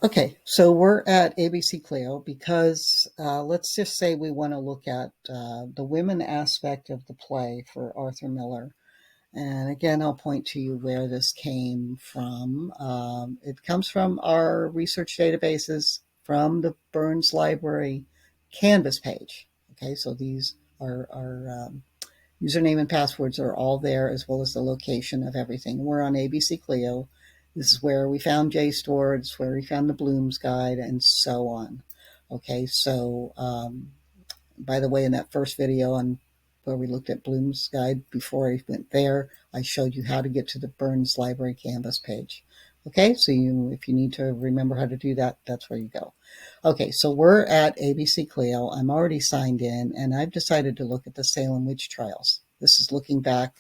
Okay, so we're at ABC Clio because let's just say we want to look at the women aspect of the play for Arthur Miller. And again, I'll point to you where this came from. It comes from our research databases from the Burns Library Canvas page. Okay, so these are username and passwords are all there, as well as the location of everything. We're on ABC Clio. This is where we found JSTOR. It's where we found the Bloom's Guide, and so on. Okay, so by the way, in that first video on where we looked at Bloom's Guide, before I went there, I showed you how to get to the Burns Library Canvas page. Okay, so if you need to remember how to do that, that's where you go. Okay, so we're at ABC Clio. I'm already signed in, and I've decided to look at the Salem witch trials. This is looking back,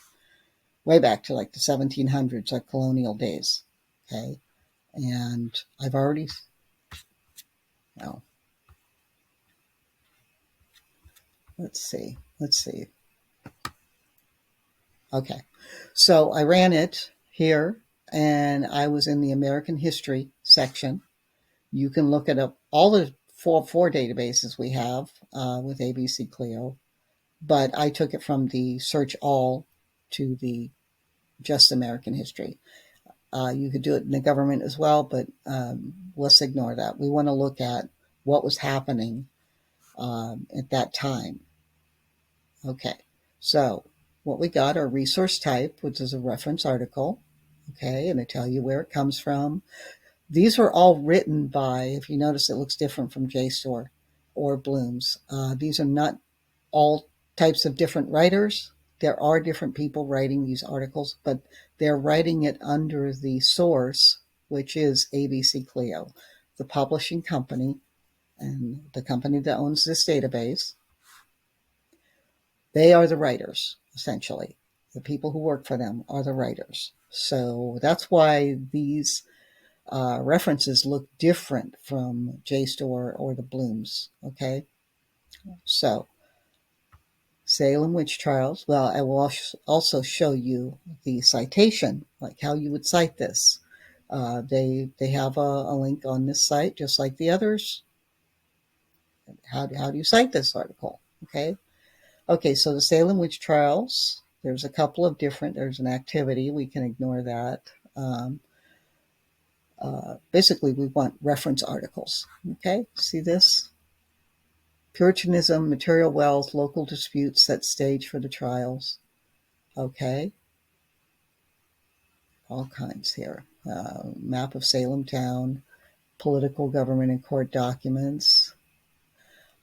way back to like the 1700s, like colonial days. Okay, and I've already, oh, let's see. Okay, so I ran it here, and I was in the American history section. You can look it up, all the four databases we have with ABC Clio, but I took it from the search all to the just American history. You could do it in the government as well, but let's ignore that. We want to look at what was happening at that time. Okay, so what we got are resource type, which is a reference article. Okay, and they tell you where it comes from. These were all written by, if you notice, it looks different from JSTOR or Bloom's. These are not all types of different writers. There are different people writing these articles, but they're writing it under the source, which is ABC Clio, the publishing company and the company that owns this database. They are the writers, essentially. The people who work for them are the writers. So that's why these references look different from JSTOR or the Blooms. Okay, so Salem witch trials. Well, I will also show you the citation, like how you would cite this. They have a link on this site, just like the others. How do you cite this article? Okay, so the Salem witch trials. There's a couple of different. There's an activity. We can ignore that. Basically, we want reference articles. Okay, see this? Puritanism, material wealth, local disputes set stage for the trials. Okay, all kinds here. Map of Salem town, political, government, and court documents.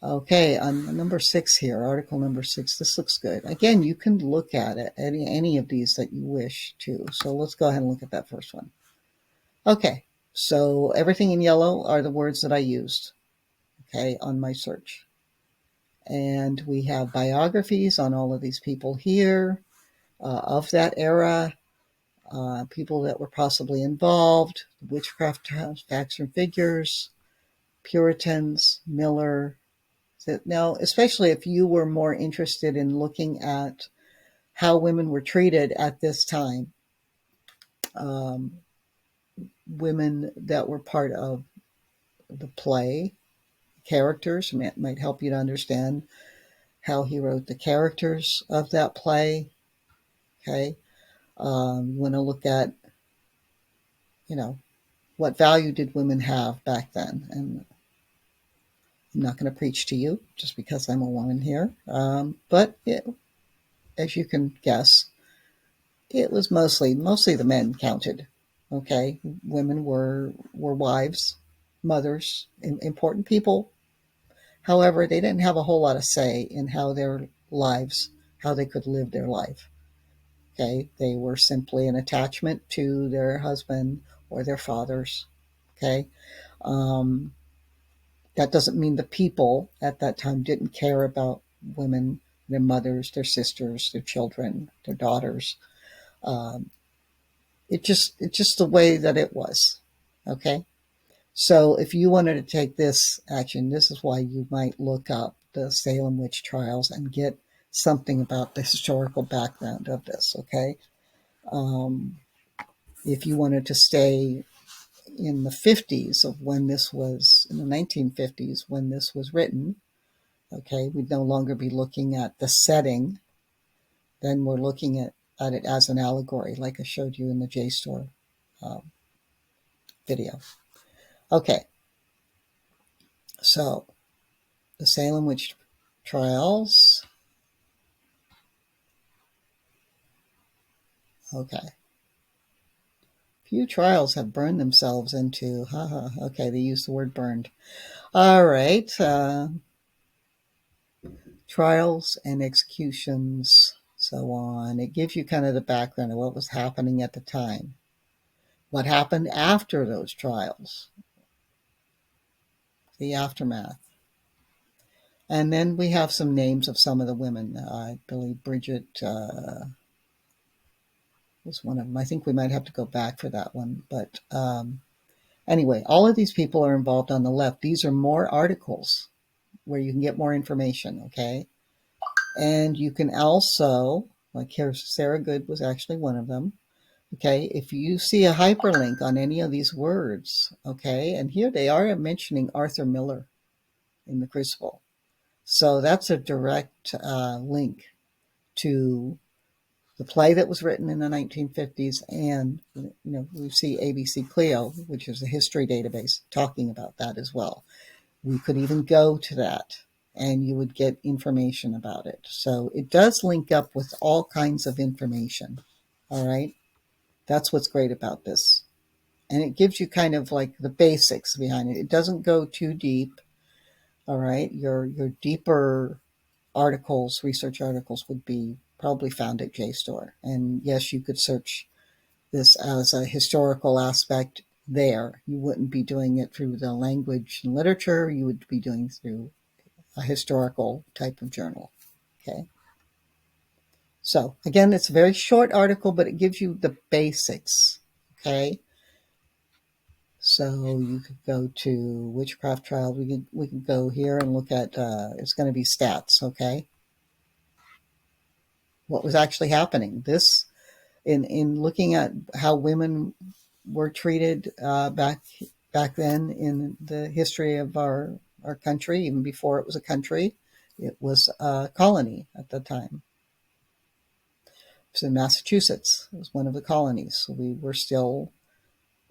Okay, on number 6 here, article number 6, this looks good. Again, you can look at it, any of these that you wish to. So let's go ahead and look at that first one. Okay, so everything in yellow are the words that I used, okay, on my search. And we have biographies on all of these people here of that era, people that were possibly involved, witchcraft facts and figures, Puritans, Miller. Now, especially if you were more interested in looking at how women were treated at this time, women that were part of the play, characters, might help you to understand how he wrote the characters of that play. Okay, you want to look at, what value did women have back then? And I'm not going to preach to you just because I'm a woman here, but as you can guess, it was mostly the men counted. Okay, women were wives, mothers, important people. However, they didn't have a whole lot of say in how they could live their life. Okay, they were simply an attachment to their husband or their fathers. Okay, that doesn't mean the people at that time didn't care about women, their mothers, their sisters, their children, their daughters. It's just the way that it was. Okay, so if you wanted to take this action, this is why you might look up the Salem witch trials and get something about the historical background of this. Okay, if you wanted to stay in the 50s of when this was, in the 1950s, when this was written, okay, we'd no longer be looking at the setting. Then we're looking at it as an allegory, like I showed you in the JSTOR um, video. Okay, so the Salem witch trials. Okay. Few trials have burned themselves into, haha, okay, they use the word burned. All right. Trials and executions, so on. It gives you kind of the background of what was happening at the time. What happened after those trials, the aftermath. And then we have some names of some of the women. I believe Bridget was one of them. I think we might have to go back for that one. But anyway, all of these people are involved on the left. These are more articles where you can get more information, okay? And you can also, like here, Sarah Good was actually one of them. Okay, if you see a hyperlink on any of these words, okay, and here they are mentioning Arthur Miller in the Crucible. So that's a direct link to the play that was written in the 1950s, and we see ABC Clio, which is a history database, talking about that as well. We could even go to that, and you would get information about it. So it does link up with all kinds of information. All right, that's what's great about this, and it gives you kind of like the basics behind it. It doesn't go too deep. All right, your deeper articles, research articles, would be probably found at JSTOR. And yes, you could search this as a historical aspect there. You wouldn't be doing it through the language and literature. You would be doing through a historical type of journal. Okay. So again, it's a very short article, but it gives you the basics. Okay. So you could go to witchcraft trial. We could go here and look at. It's going to be stats. Okay. What was actually happening? This in looking at how women were treated back then in the history of our country, even before it was a country, it was a colony at the time. It was in Massachusetts. It was one of the colonies. So we were still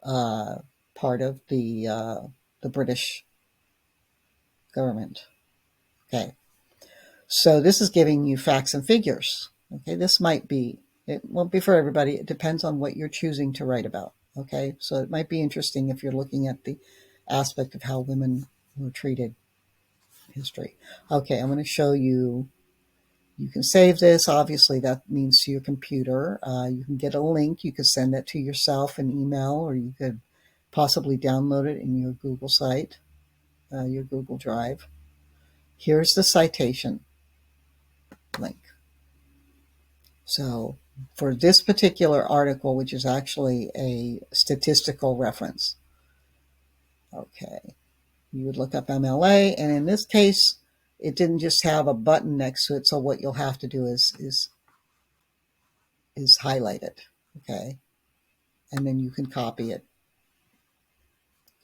part of the British government. Okay, so this is giving you facts and figures. Okay, this might be, it won't be for everybody. It depends on what you're choosing to write about. Okay, so it might be interesting if you're looking at the aspect of how women were treated in history. Okay, I'm going to show you. You can save this. Obviously, that means to your computer. You can get a link. You could send that to yourself in email, or you could possibly download it in your Google site, your Google Drive. Here's the citation link. So for this particular article, which is actually a statistical reference, okay, you would look up MLA, and in this case, it didn't just have a button next to it. So what you'll have to do is highlight it, okay, and then you can copy it,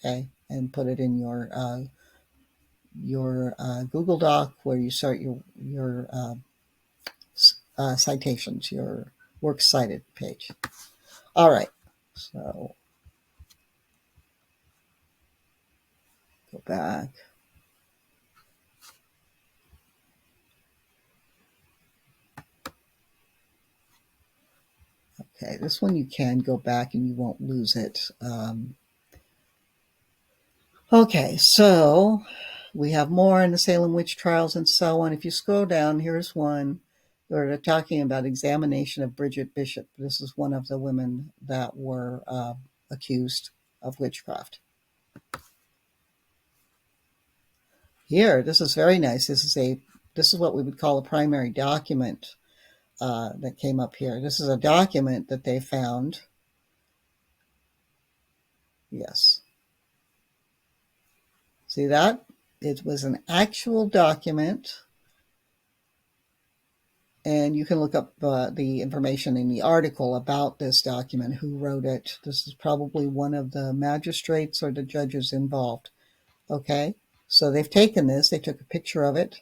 okay, and put it in your Google Doc where you start your citations, your works cited page. All right, so go back. Okay, this one you can go back and you won't lose it. Okay, so we have more in the Salem witch trials and so on. If you scroll down, here's one where they're talking about examination of Bridget Bishop. This is one of the women that were accused of witchcraft. Here, this is very nice. This is what we would call a primary document that came up here. This is a document that they found. Yes. See that? It was an actual document, And you can look up the information in the article about this document, who wrote it. This is probably one of the magistrates or the judges involved. Okay, so they've taken this, they took a picture of it.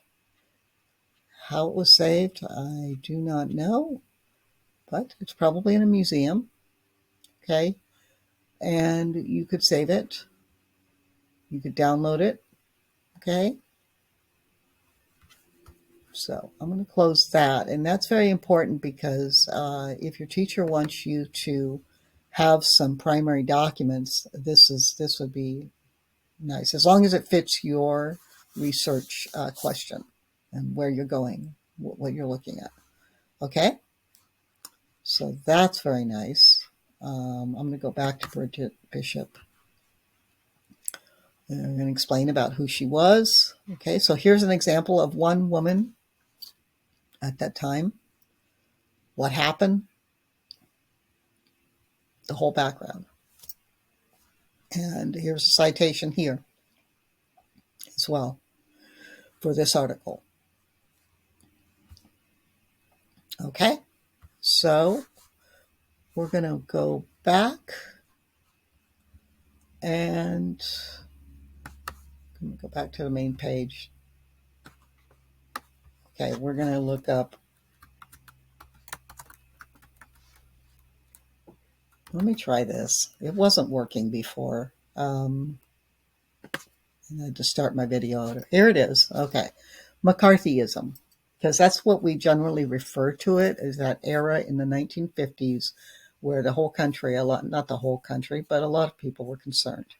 How it was saved, I do not know, but it's probably in a museum. Okay, and you could save it, you could download it. Okay, so I'm going to close that. And that's very important because if your teacher wants you to have some primary documents, this would be nice, as long as it fits your research question and where you're going, what you're looking at. Okay, so that's very nice. I'm going to go back to Bridget Bishop. And I'm going to explain about who she was. Okay, so here's an example of one woman at that time, what happened, the whole background. And here's a citation here as well for this article. Okay, so we're going to go back and I'm going to go back to the main page. Okay, we're going to look up. Let me try this. It wasn't working before. And I had to start my video. Here it is. Okay, McCarthyism, because that's what we generally refer to it as, that era in the 1950s where the whole country, not the whole country, but a lot of people were concerned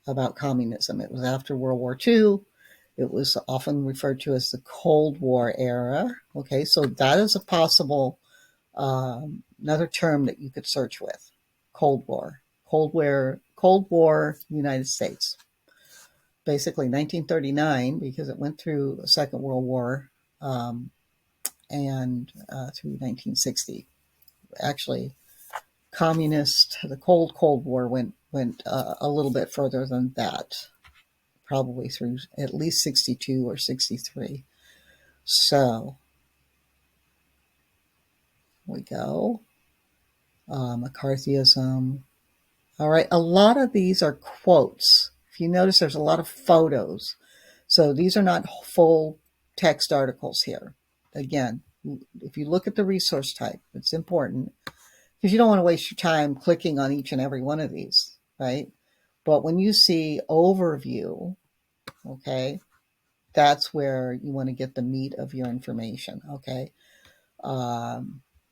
about communism. It was after World War II. It was often referred to as the Cold War era. Okay, so that is a possible another term that you could search with. Cold War. Cold War, United States. Basically 1939, because it went through the Second World War and through 1960. Actually, the Cold War went a little bit further than that, probably through at least 62 or 63. So we go. McCarthyism. All right, a lot of these are quotes. If you notice, there's a lot of photos. So these are not full text articles here. Again, if you look at the resource type, it's important because you don't want to waste your time clicking on each and every one of these, right? But when you see overview, okay, that's where you want to get the meat of your information, okay?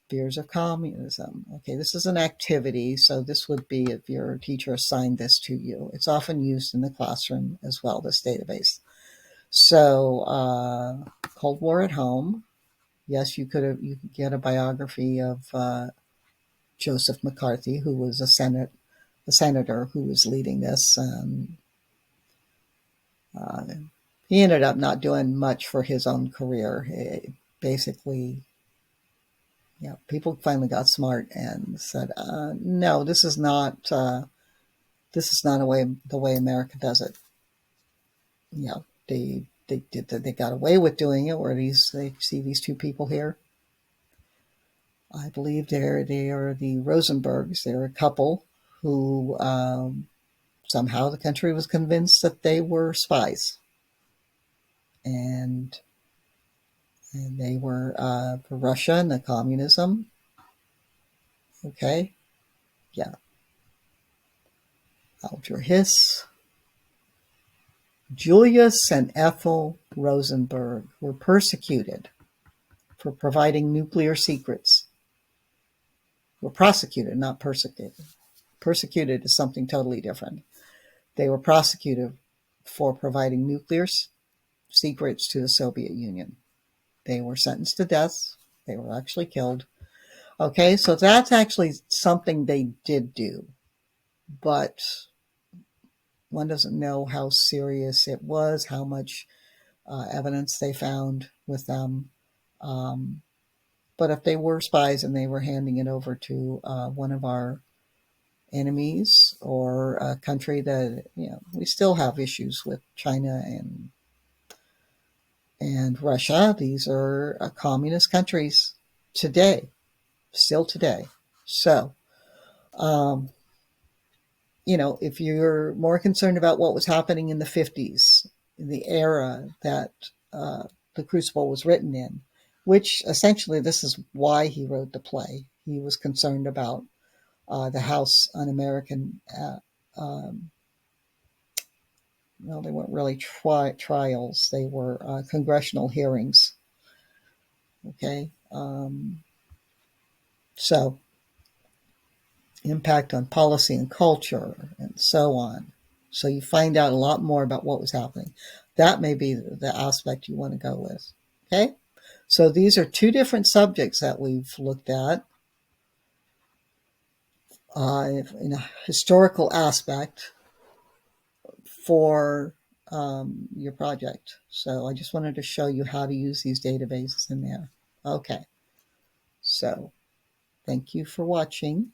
Fears of communism. Okay, this is an activity, so this would be if your teacher assigned this to you. It's often used in the classroom as well, this database. So, Cold War at Home. Yes, you could get a biography of Joseph McCarthy, who was a senator who was leading this. He ended up not doing much for his own career. Basically, people finally got smart and said, "No, this is not the way America does it." They got away with doing it. They see these two people here. I believe they are the Rosenbergs. They're a couple who somehow the country was convinced that they were spies, and they were for Russia and the communism. Okay, yeah. Alger Hiss. Julius and Ethel Rosenberg were persecuted for providing nuclear secrets. Were prosecuted, not persecuted. Persecuted is something totally different. They were prosecuted for providing nuclear secrets to the Soviet Union. They were sentenced to death. They were actually killed. Okay, so that's actually something they did do. But one doesn't know how serious it was, how much evidence they found with them. But if they were spies and they were handing it over to one of our enemies or a country that, we still have issues with China and and Russia. These are communist countries today, still today. So, um, if you're more concerned about what was happening in the 50s, in the era that uh, the Crucible was written in, which essentially this is why he wrote the play. He was concerned about the House Un-American, well, they weren't really trials, they were congressional hearings. Okay. So, impact on policy and culture, and so on. So you find out a lot more about what was happening. That may be the aspect you want to go with. Okay? So these are two different subjects that we've looked at in a historical aspect for your project. So I just wanted to show you how to use these databases in there. Okay. So thank you for watching.